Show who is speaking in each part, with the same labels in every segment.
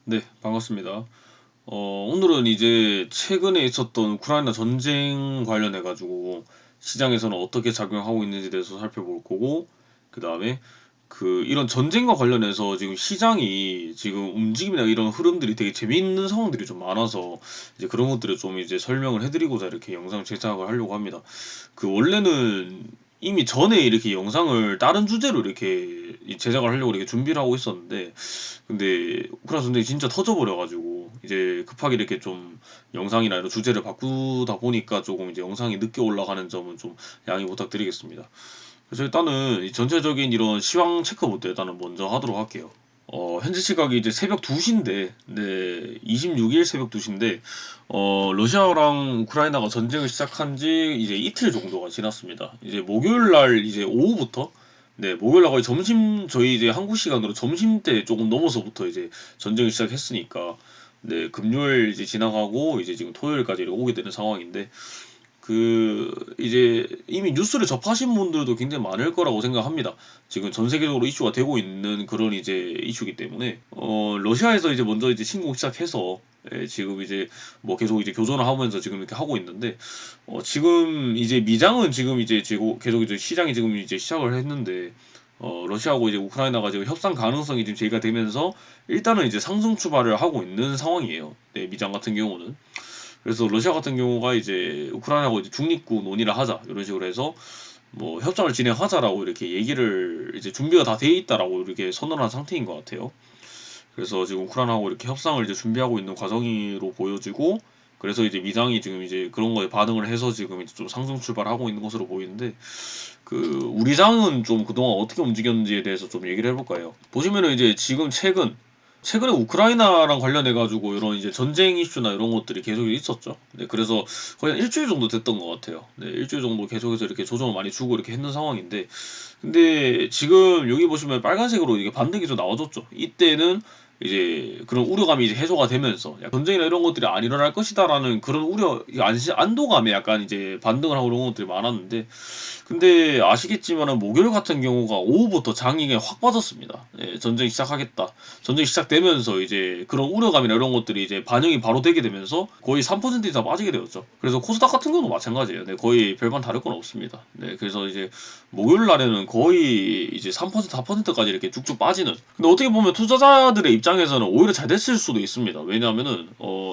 Speaker 1: 네, 반갑습니다. 오늘은 이제 최근에 있었던 우크라이나 전쟁 관련해 가지고 시장에서는 어떻게 작용하고 있는지에 대해서 살펴볼 거고, 그다음에 이런 전쟁과 관련해서 지금 시장이 지금 움직임이나 이런 흐름들이 되게 재미있는 상황들이 좀 많아서 이제 그런 것들을 좀 이제 설명을 해 드리고자 이렇게 영상 제작을 하려고 합니다. 원래는 이미 전에 이렇게 영상을 다른 주제로 이렇게 제작을 하려고 이렇게 준비를 하고 있었는데, 근데 우크라이나 전쟁이 진짜 터져 버려 가지고 이제 급하게 이렇게 좀 영상이나 이런 주제를 바꾸다 보니까 조금 이제 영상이 늦게 올라가는 점은 좀 양해 부탁드리겠습니다. 그래서 일단은 이 전체적인 이런 시황 체크부터 일단은 먼저 하도록 할게요. 현지 시각이 이제 새벽 2 시인데, 네, 26일 새벽 2 시인데, 러시아랑 우크라이나가 전쟁을 시작한 지 이제 이틀 정도가 지났습니다. 이제 목요일 날 이제 오후부터, 네, 목요일 날 거의 저희 이제 한국 시간으로 점심때 조금 넘어서부터 이제 전쟁을 시작했으니까, 네, 금요일 이제 지나가고 이제 지금 토요일까지 이렇게 오게 되는 상황인데, 이제 이미 뉴스를 접하신 분들도 굉장히 많을 거라고 생각합니다. 지금 전 세계적으로 이슈가 되고 있는 그런 이제 이슈이기 때문에, 러시아에서 이제 먼저 이제 침공 시작해서, 지금 이제 뭐 계속 이제 교전을 하면서 지금 이렇게 하고 있는데, 지금 이제 미장은 지금 이제 계속 이제 시장이 지금 이제 시작을 했는데, 러시아하고 이제 우크라이나가 지금 협상 가능성이 지금 제기가 되면서 일단은 이제 상승 출발을 하고 있는 상황이에요. 네, 미장 같은 경우는. 그래서 러시아 같은 경우가 이제 우크라이나하고 이제 중립국 논의를 하자 이런 식으로 해서 뭐 협상을 진행하자라고 이렇게 얘기를 이제 준비가 다 돼 있다라고 이렇게 선언한 상태인 것 같아요. 그래서 지금 우크라이나하고 이렇게 협상을 이제 준비하고 있는 과정으로 보여지고, 그래서 이제 미장이 지금 이제 그런 거에 반응을 해서 지금 이제 좀 상승 출발하고 있는 것으로 보이는데, 우리 장은 좀 그동안 어떻게 움직였는지에 대해서 좀 얘기를 해볼까요? 보시면은 이제 지금 최근에 우크라이나랑 관련해 가지고 이런 이제 전쟁 이슈나 이런 것들이 계속 있었죠. 네, 그래서 거의 한 일주일 정도 됐던 것 같아요. 네, 일주일 정도 계속해서 이렇게 조정을 많이 주고 이렇게 했는 상황인데, 근데 지금 여기 보시면 빨간색으로 이게 반등이 좀 나와줬죠. 이때는 이제 그런 우려감이 이제 해소가 되면서 약간 전쟁이나 이런 것들이 안 일어날 것이다라는 그런 안도감에 약간 이제 반등을 하고 이런 것들이 많았는데, 근데 아시겠지만은 목요일 같은 경우가 오후부터 장이 그냥 확 빠졌습니다. 예, 전쟁이 시작하겠다. 전쟁이 시작되면서 이제 그런 우려감이나 이런 것들이 이제 반영이 바로 되게 되면서 거의 3% 이상 빠지게 되었죠. 그래서 코스닥 같은 경우도 마찬가지예요. 네, 거의 별반 다를 건 없습니다. 네, 그래서 이제 목요일 날에는 거의 이제 3% 4%까지 이렇게 쭉쭉 빠지는. 근데 어떻게 보면 투자자들의 입장에서는 오히려 잘 됐을 수도 있습니다. 왜냐하면은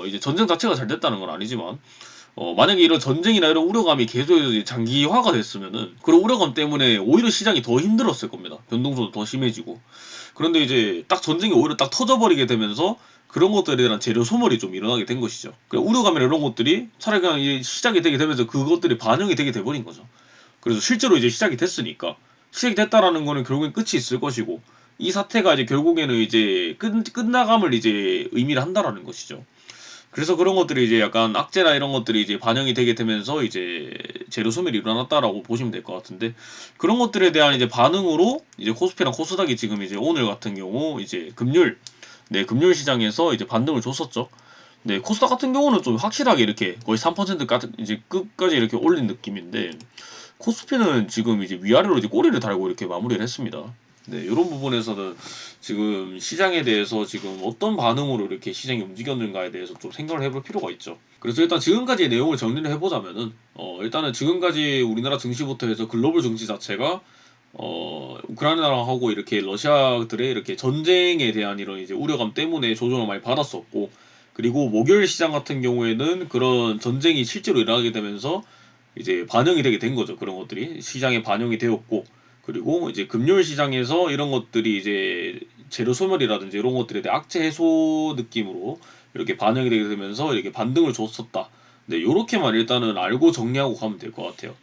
Speaker 1: 이제 전쟁 자체가 잘 됐다는 건 아니지만, 만약에 이런 전쟁이나 이런 우려감이 계속해서 이제 장기화가 됐으면은 그런 우려감 때문에 오히려 시장이 더 힘들었을 겁니다. 변동성도 더 심해지고. 그런데 이제 딱 전쟁이 오히려 딱 터져버리게 되면서 그런 것들에 대한 재료 소멸이 좀 일어나게 된 것이죠. 우려감이나 이런 것들이 차라리 그냥 시작이 되게 되면서 그것들이 반영이 되게 돼버린 거죠. 그래서 실제로 이제 시작이 됐으니까, 시작이 됐다라는 거는 결국엔 끝이 있을 것이고, 이 사태가 이제 결국에는 이제 끝나감을 이제 의미를 한다라는 것이죠. 그래서 그런 것들이 이제 약간 악재나 이런 것들이 이제 반영이 되게 되면서 이제 재료 소멸이 일어났다라고 보시면 될 것 같은데, 그런 것들에 대한 이제 반응으로 이제 코스피랑 코스닥이 지금 이제 오늘 같은 경우 이제 네, 금요일 시장에서 이제 반등을 줬었죠. 네, 코스닥 같은 경우는 좀 확실하게 이렇게 거의 3%까지 이제 끝까지 이렇게 올린 느낌인데, 코스피는 지금 이제 위아래로 이제 꼬리를 달고 이렇게 마무리를 했습니다. 네, 요런 부분에서는 지금 시장에 대해서 지금 어떤 반응으로 이렇게 시장이 움직였는가에 대해서 좀 생각을 해볼 필요가 있죠. 그래서 일단 지금까지의 내용을 정리를 해보자면은, 일단은 지금까지 우리나라 증시부터 해서 글로벌 증시 자체가 우크라이나랑 하고 이렇게 러시아들의 이렇게 전쟁에 대한 이런 이제 우려감 때문에 조정을 많이 받았었고, 그리고 목요일 시장 같은 경우에는 그런 전쟁이 실제로 일어나게 되면서 이제 반영이 되게 된 거죠. 그런 것들이 시장에 반영이 되었고, 그리고 이제 금요일 시장에서 이런 것들이 이제 재료 소멸이라든지 이런 것들에 대해 악재 해소 느낌으로 이렇게 반영이 되게 되면서 이렇게 반등을 줬었다. 네, 요렇게만 일단은 알고 정리하고 가면 될 것 같아요.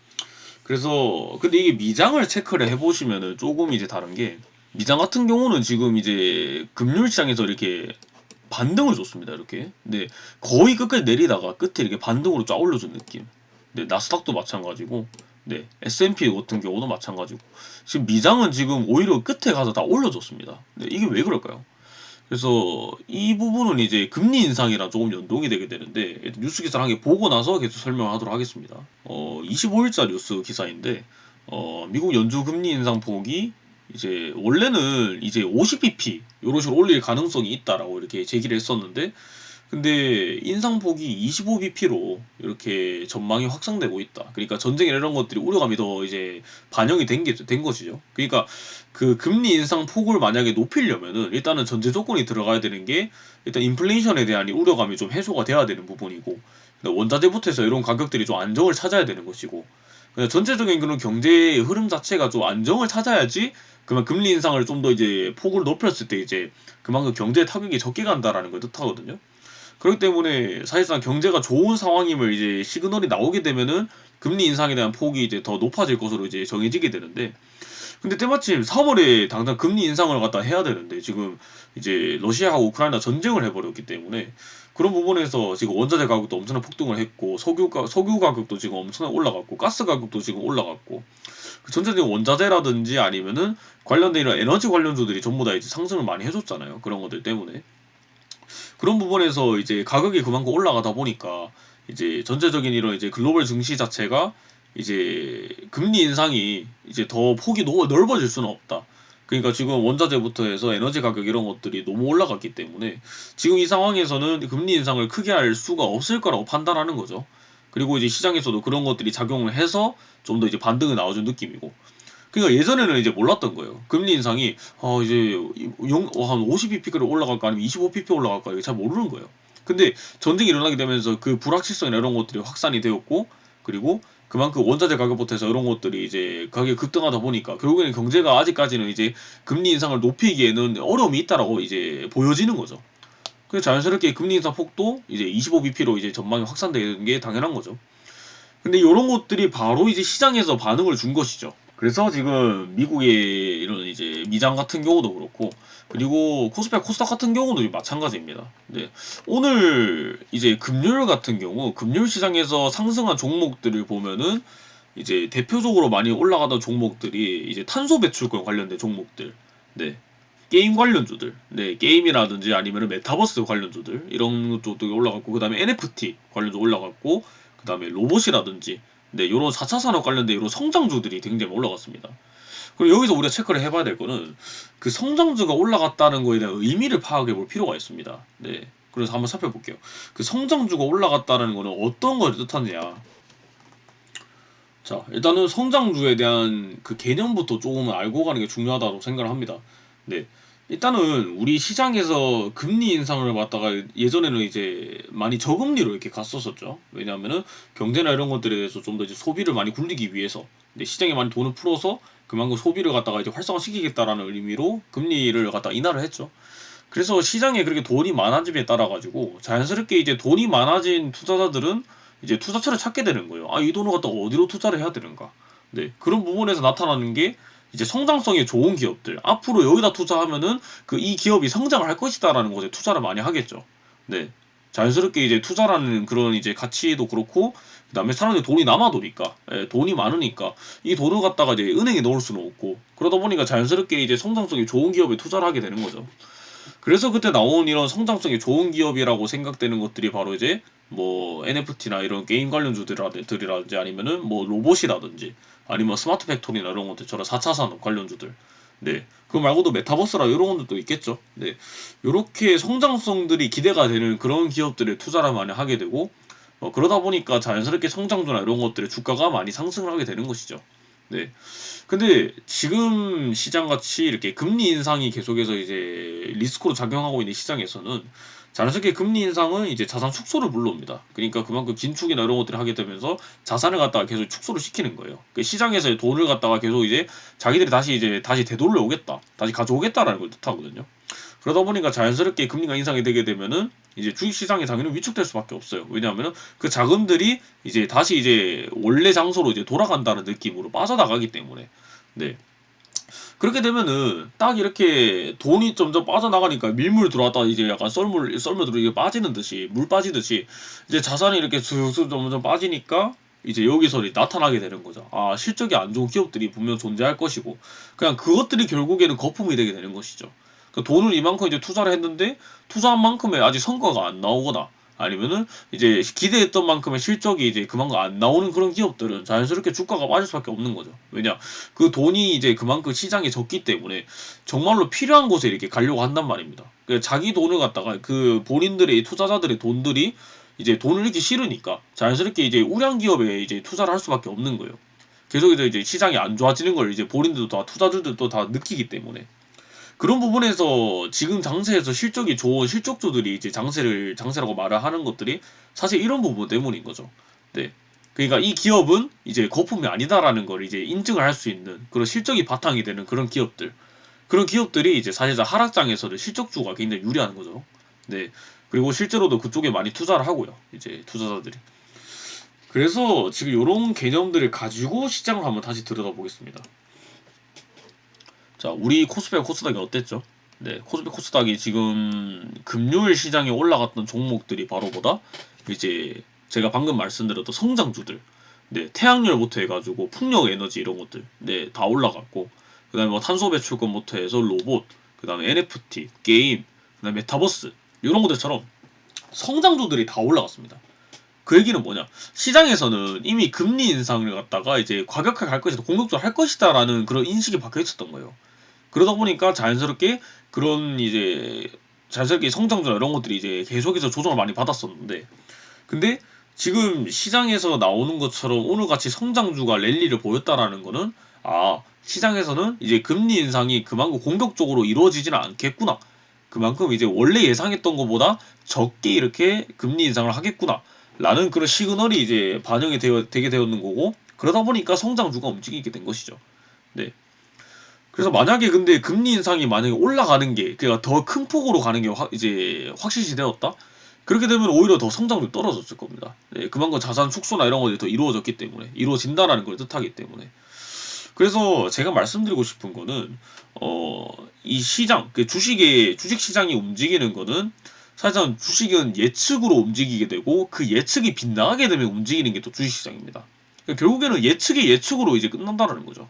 Speaker 1: 그래서 근데 이게 미장을 체크를 해보시면은 조금 이제 다른 게, 미장 같은 경우는 지금 이제 금요일 시장에서 이렇게 반등을 줬습니다. 이렇게. 근데 거의 끝까지 내리다가 끝에 이렇게 반등으로 쫙 올려준 느낌. 네, 나스닥도 마찬가지고, 네, S&P 같은 경우도 마찬가지고, 지금 미장은 지금 오히려 끝에 가서 다 올려줬습니다. 네, 이게 왜 그럴까요? 그래서 이 부분은 이제 금리 인상이랑 조금 연동이 되게 되는데, 뉴스 기사를 한 개 보고 나서 계속 설명을 하도록 하겠습니다. 25일자 뉴스 기사인데, 미국 연준 금리 인상 폭이 이제 원래는 이제 50bp 요런 식으로 올릴 가능성이 있다라고 이렇게 제기를 했었는데, 근데 인상폭이 25bp로 이렇게 전망이 확산되고 있다. 그러니까 전쟁이나 이런 것들이 우려감이 더 이제 반영이 된 것이죠. 그러니까 그 금리 인상 폭을 만약에 높이려면은 일단은 전제 조건이 들어가야 되는 게, 일단 인플레이션에 대한 이 우려감이 좀 해소가 돼야 되는 부분이고, 그다음 원자재부터 해서 이런 가격들이 좀 안정을 찾아야 되는 것이고, 그냥 전체적인 그런 경제의 흐름 자체가 좀 안정을 찾아야지 그러면 금리 인상을 좀 더 이제 폭을 높였을 때 이제 그만큼 경제에 타격이 적게 간다라는 걸 뜻하거든요. 그렇기 때문에 사실상 경제가 좋은 상황임을 이제 시그널이 나오게 되면은 금리 인상에 대한 폭이 이제 더 높아질 것으로 이제 정해지게 되는데, 근데 때마침 3월에 당장 금리 인상을 갖다 해야 되는데 지금 이제 러시아하고 우크라이나 전쟁을 해버렸기 때문에 그런 부분에서 지금 원자재 가격도 엄청난 폭등을 했고, 석유 가격도 지금 엄청나게 올라갔고, 가스 가격도 지금 올라갔고, 그 전체적인 원자재라든지 아니면은 관련된 이런 에너지 관련주들이 전부 다 이제 상승을 많이 해줬잖아요. 그런 것들 때문에. 그런 부분에서 이제 가격이 그만큼 올라가다 보니까 이제 전체적인 이런 이제 글로벌 증시 자체가 이제 금리 인상이 이제 더 폭이 너무 넓어질 수는 없다. 그러니까 지금 원자재부터 해서 에너지 가격 이런 것들이 너무 올라갔기 때문에 지금 이 상황에서는 금리 인상을 크게 할 수가 없을 거라고 판단하는 거죠. 그리고 이제 시장에서도 그런 것들이 작용을 해서 좀 더 이제 반등이 나와준 느낌이고, 그러니까 예전에는 이제 몰랐던 거예요. 금리 인상이 이제 한 50bp까지 올라갈까 아니면 25bp 올라갈까 이게 잘 모르는 거예요. 근데 전쟁이 일어나게 되면서 그 불확실성이나 이런 것들이 확산이 되었고, 그리고 그만큼 원자재 가격부터 해서 이런 것들이 이제 가격이 급등하다 보니까 결국에는 경제가 아직까지는 이제 금리 인상을 높이기에는 어려움이 있다라고 이제 보여지는 거죠. 그래서 자연스럽게 금리 인상 폭도 이제 25bp로 이제 전망이 확산되는 게 당연한 거죠. 근데 요런 것들이 바로 이제 시장에서 반응을 준 것이죠. 그래서 지금 미국의 이런 이제 미장 같은 경우도 그렇고, 그리고 코스피 코스닥 같은 경우도 마찬가지입니다. 네. 오늘 이제 금요일 같은 경우 금요일 시장에서 상승한 종목들을 보면은 이제 대표적으로 많이 올라가던 종목들이 이제 탄소 배출권 관련된 종목들, 네. 게임 관련주들, 네, 게임이라든지 아니면은 메타버스 관련주들 이런 쪽도 올라갔고, 그다음에 NFT 관련주 올라갔고, 그다음에 로봇이라든지, 네, 요런 4차 산업 관련된 요런 성장주들이 굉장히 올라갔습니다. 그리고 여기서 우리가 체크를 해봐야 될 거는 그 성장주가 올라갔다는 거에 대한 의미를 파악해 볼 필요가 있습니다. 네, 그래서 한번 살펴볼게요. 그 성장주가 올라갔다는 거는 어떤 걸 뜻하느냐. 자, 일단은 성장주에 대한 그 개념부터 조금 알고 가는 게 중요하다고 생각을 합니다. 네. 일단은 우리 시장에서 금리 인상을 받다가 예전에는 이제 많이 저금리로 이렇게 갔었었죠. 왜냐하면은 경제나 이런 것들에 대해서 좀 더 이제 소비를 많이 굴리기 위해서, 근데 시장에 많이 돈을 풀어서 그만큼 소비를 갖다가 이제 활성화시키겠다라는 의미로 금리를 갖다 인하를 했죠. 그래서 시장에 그렇게 돈이 많아짐에 따라 가지고 자연스럽게 이제 돈이 많아진 투자자들은 이제 투자처를 찾게 되는 거예요. 이 돈을 갖다가 어디로 투자를 해야 되는가. 네, 그런 부분에서 나타나는 게 이제 성장성이 좋은 기업들, 앞으로 여기다 투자하면은 그 이 기업이 성장을 할 것이다라는 것에 투자를 많이 하겠죠. 네, 자연스럽게 이제 투자라는 그런 이제 가치도 그렇고, 그다음에 사람들이 돈이 남아 도니까, 돈이 많으니까 이 돈을 갖다가 이제 은행에 넣을 수는 없고, 그러다 보니까 자연스럽게 이제 성장성이 좋은 기업에 투자를 하게 되는 거죠. 그래서 그때 나온 이런 성장성이 좋은 기업이라고 생각되는 것들이 바로 이제 뭐 NFT나 이런 게임 관련주들이라든지 아니면은 뭐 로봇이라든지 아니면 스마트 팩토리나 이런 것들처럼 4차 산업 관련주들. 네. 그 말고도 메타버스라 이런 것들도 있겠죠. 네. 요렇게 성장성들이 기대가 되는 그런 기업들에 투자를 많이 하게 되고, 그러다 보니까 자연스럽게 성장주나 이런 것들의 주가가 많이 상승을 하게 되는 것이죠. 네. 근데 지금 시장같이 이렇게 금리 인상이 계속해서 이제 리스크로 작용하고 있는 시장에서는 자연스럽게 금리 인상은 이제 자산 축소를 불러옵니다. 그러니까 그만큼 긴축이나 이런 것들을 하게 되면서 자산을 갖다가 계속 축소를 시키는 거예요. 그 시장에서의 돈을 갖다가 계속 이제 자기들이 다시 되돌려 오겠다, 다시 가져오겠다라는 걸 뜻하거든요. 그러다 보니까 자연스럽게 금리가 인상이 되게 되면은 이제 주식시장이 당연히 위축될 수밖에 없어요. 왜냐하면은 그 자금들이 이제 다시 이제 원래 장소로 이제 돌아간다는 느낌으로 빠져나가기 때문에. 네. 그렇게 되면은 딱 이렇게 돈이 점점 빠져나가니까 밀물 들어왔다가 이제 약간 썰물들어 이게 빠지는 듯이, 물 빠지듯이 이제 자산이 이렇게 슥슥 점점 빠지니까 이제 여기서 나타나게 되는 거죠. 실적이 안 좋은 기업들이 분명 존재할 것이고, 그냥 그것들이 결국에는 거품이 되게 되는 것이죠. 그 돈을 이만큼 이제 투자를 했는데 투자한 만큼의 아직 성과가 안 나오거나, 아니면은 이제 기대했던 만큼의 실적이 이제 그만큼 안 나오는 그런 기업들은 자연스럽게 주가가 빠질 수밖에 없는 거죠. 왜냐? 그 돈이 이제 그만큼 시장에 적기 때문에 정말로 필요한 곳에 이렇게 가려고 한단 말입니다. 그 자기 돈을 갖다가 그 본인들의 투자자들의 돈들이 이제 돈을 잃기 싫으니까 자연스럽게 이제 우량 기업에 이제 투자를 할 수밖에 없는 거예요. 계속해서 이제 시장이 안 좋아지는 걸 이제 본인들도 다 투자주들도 다 느끼기 때문에 그런 부분에서 지금 장세에서 실적이 좋은 실적주들이 이제 장세라고 말을 하는 것들이 사실 이런 부분 때문인 거죠. 네. 그러니까 이 기업은 이제 거품이 아니다라는 걸 이제 인증을 할 수 있는 그런 실적이 바탕이 되는 그런 기업들. 그런 기업들이 이제 사실상 하락장에서는 실적주가 굉장히 유리한 거죠. 네. 그리고 실제로도 그쪽에 많이 투자를 하고요. 이제 투자자들이. 그래서 지금 요런 개념들을 가지고 시장을 한번 다시 들여다보겠습니다. 자, 우리 코스피와 코스닥이 어땠죠? 네, 코스피 코스닥이 지금 금요일 시장에 올라갔던 종목들이 바로 보다 이제 제가 방금 말씀드렸던 성장주들, 네, 태양열부터 해가지고 풍력 에너지 이런 것들, 네, 다 올라갔고, 그다음에 뭐 탄소 배출권부터 해서 로봇, 그다음에 NFT, 게임, 그다음에 메타버스 이런 것들처럼 성장주들이 다 올라갔습니다. 그 얘기는 뭐냐? 시장에서는 이미 금리 인상을 갖다가 이제 과격하게 할 것이다, 공격적으로 할 것이다라는 그런 인식이 박혀 있었던 거예요. 그러다 보니까 자연스럽게 그런 이제 자연스럽게 성장주나 이런 것들이 이제 계속해서 조정을 많이 받았었는데 근데 지금 시장에서 나오는 것처럼 오늘같이 성장주가 랠리를 보였다라는 거는 아 시장에서는 이제 금리 인상이 그만큼 공격적으로 이루어지지는 않겠구나. 그만큼 이제 원래 예상했던 것보다 적게 이렇게 금리 인상을 하겠구나. 라는 그런 시그널이 이제 반영이 되게 되었는 거고 그러다 보니까 성장주가 움직이게 된 것이죠. 네. 그래서 만약에 근데 금리 인상이 만약에 올라가는 게 그러니까 더 큰 폭으로 가는 게 이제 확실시 되었다? 그렇게 되면 오히려 더 성장률이 떨어졌을 겁니다. 네, 그만큼 자산 축소나 이런 것들이 더 이루어졌기 때문에 이루어진다라는 걸 뜻하기 때문에 그래서 제가 말씀드리고 싶은 거는 이 시장 그 주식 시장이 움직이는 거는 사실상 주식은 예측으로 움직이게 되고 그 예측이 빗나가게 되면 움직이는 게 또 주식 시장입니다. 그러니까 결국에는 예측이 예측으로 이제 끝난다라는 거죠.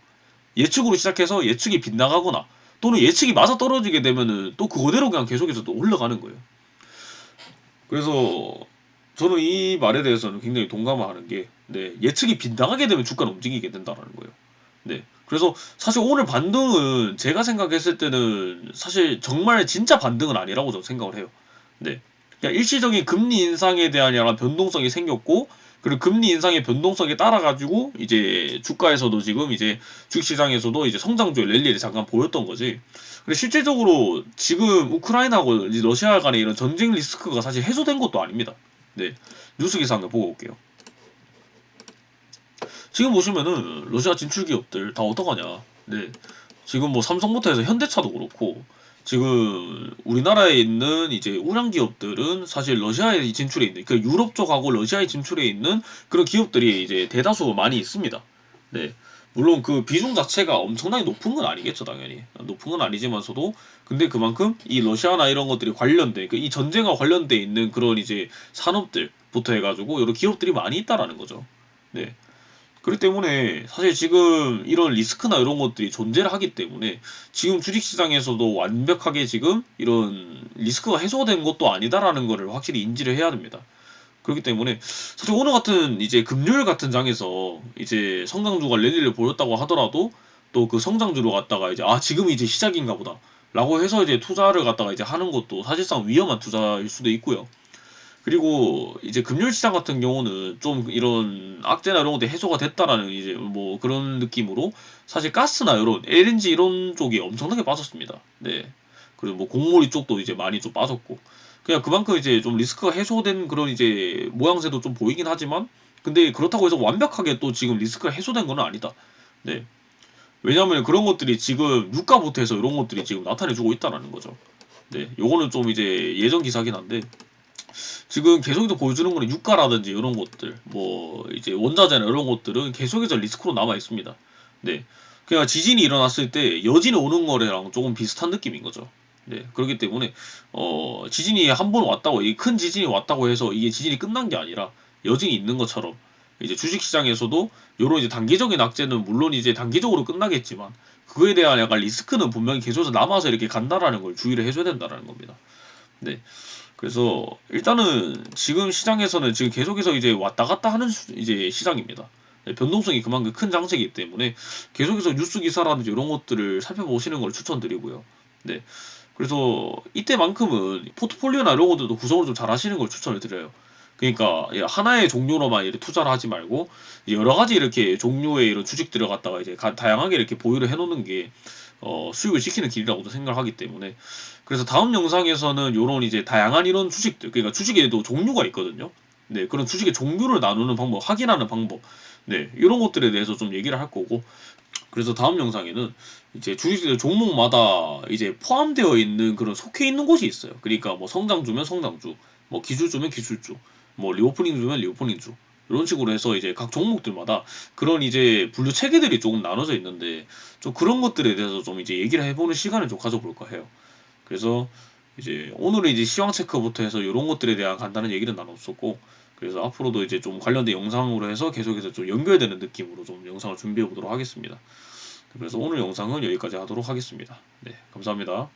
Speaker 1: 예측으로 시작해서 예측이 빗나가거나 또는 예측이 맞아떨어지게 되면은 또 그거대로 그냥 계속해서 또 올라가는 거예요. 그래서 저는 이 말에 대해서는 굉장히 동감을 하는 게 네, 예측이 빗나가게 되면 주가는 움직이게 된다라는 거예요. 네. 그래서 사실 오늘 반등은 제가 생각했을 때는 사실 정말 진짜 반등은 아니라고 저는 생각을 해요. 네. 그냥 일시적인 금리 인상에 대한 약간 변동성이 생겼고 그리고 금리 인상의 변동성에 따라 가지고 이제 주가에서도 지금 이제 주식시장에서도 이제 성장주의 랠리를 잠깐 보였던 거지. 근데 실질적으로 지금 우크라이나하고 이제 러시아 간의 이런 전쟁 리스크가 사실 해소된 것도 아닙니다. 네. 뉴스 기사 한번 보고 올게요. 지금 보시면은 러시아 진출 기업들 다 어떡하냐. 네. 지금 뭐 삼성부터 해서 현대차도 그렇고 지금 우리나라에 있는 이제 우량 기업들은 사실 러시아에 진출해 있는 그 유럽 쪽하고 러시아에 진출해 있는 그런 기업들이 이제 대다수 많이 있습니다. 네. 물론 그 비중 자체가 엄청나게 높은 건 아니겠죠, 당연히. 높은 건 아니지만서도 근데 그만큼 이 러시아나 이런 것들이 관련된 이 전쟁과 관련돼 있는 그런 이제 산업들부터 해가지고 여러 기업들이 많이 있다라는 거죠. 네. 그렇기 때문에 사실 지금 이런 리스크나 이런 것들이 존재를 하기 때문에 지금 주식시장에서도 완벽하게 지금 이런 리스크가 해소된 것도 아니다라는 거를 확실히 인지를 해야 됩니다. 그렇기 때문에 사실 오늘 같은 이제 금요일 같은 장에서 이제 성장주가 랠리를 보였다고 하더라도 또 그 성장주로 갖다가 이제 아 지금이 이제 시작인가 보다 라고 해서 이제 투자를 갖다가 이제 하는 것도 사실상 위험한 투자일 수도 있고요. 그리고 이제 금요일 시장 같은 경우는 좀 이런 악재나 이런 것들이 해소가 됐다라는 이제 뭐 그런 느낌으로 사실 가스나 이런 LNG 이런 쪽이 엄청나게 빠졌습니다. 네. 그리고 뭐 곡물이 쪽도 이제 많이 좀 빠졌고 그냥 그만큼 이제 좀 리스크가 해소된 그런 이제 모양새도 좀 보이긴 하지만 근데 그렇다고 해서 완벽하게 또 지금 리스크가 해소된 건 아니다. 네. 왜냐하면 그런 것들이 지금 유가부터 해서 이런 것들이 지금 나타내주고 있다라는 거죠. 네. 요거는 좀 이제 예전 기사긴 한데 지금 계속해서 보여주는 거는 유가라든지 이런 것들, 뭐 이제 원자재나 이런 것들은 계속해서 리스크로 남아 있습니다. 네, 그냥 지진이 일어났을 때 여진이 오는 거래랑 조금 비슷한 느낌인 거죠. 네, 그렇기 때문에 지진이 한 번 왔다고 이 큰 지진이 왔다고 해서 이게 지진이 끝난 게 아니라 여진이 있는 것처럼 이제 주식시장에서도 요런 이제 단기적인 악재는 물론 이제 단기적으로 끝나겠지만 그거에 대한 약간 리스크는 분명히 계속해서 남아서 이렇게 간다라는 걸 주의를 해줘야 된다라는 겁니다. 네. 그래서 일단은 지금 시장에서는 지금 계속해서 이제 왔다 갔다 하는 이제 시장입니다. 네, 변동성이 그만큼 큰 장세이기 때문에 계속해서 뉴스 기사라든지 이런 것들을 살펴보시는 걸 추천드리고요. 네. 그래서 이때만큼은 포트폴리오나 이런 것들도 구성을 좀 잘 하시는 걸 추천을 드려요. 그러니까 하나의 종류로만 이렇게 투자를 하지 말고 여러 가지 이렇게 종류의 이런 주식들을 갖다가 이제 다양하게 이렇게 보유를 해 놓는 게 수익을 지키는 길이라고도 생각을 하기 때문에, 그래서 다음 영상에서는 요런 이제 다양한 이런 주식들, 그러니까 주식에도 종류가 있거든요. 네, 그런 주식의 종류를 나누는 방법, 확인하는 방법, 네, 이런 것들에 대해서 좀 얘기를 할 거고, 그래서 다음 영상에는 이제 주식들 종목마다 이제 포함되어 있는 그런 속해 있는 곳이 있어요. 그러니까 뭐 성장주면 성장주, 뭐 기술주면 기술주, 뭐 리오프닝주면 리오프닝주, 이런 식으로 해서 이제 각 종목들마다 그런 이제 분류 체계들이 조금 나눠져 있는데, 좀 그런 것들에 대해서 좀 이제 얘기를 해보는 시간을 좀 가져볼까 해요. 그래서 이제 오늘은 이제 시황 체크부터 해서 이런 것들에 대한 간단한 얘기를 나눴었고, 그래서 앞으로도 이제 좀 관련된 영상으로 해서 계속해서 좀 연결되는 느낌으로 좀 영상을 준비해 보도록 하겠습니다. 그래서 오늘 영상은 여기까지 하도록 하겠습니다. 네, 감사합니다.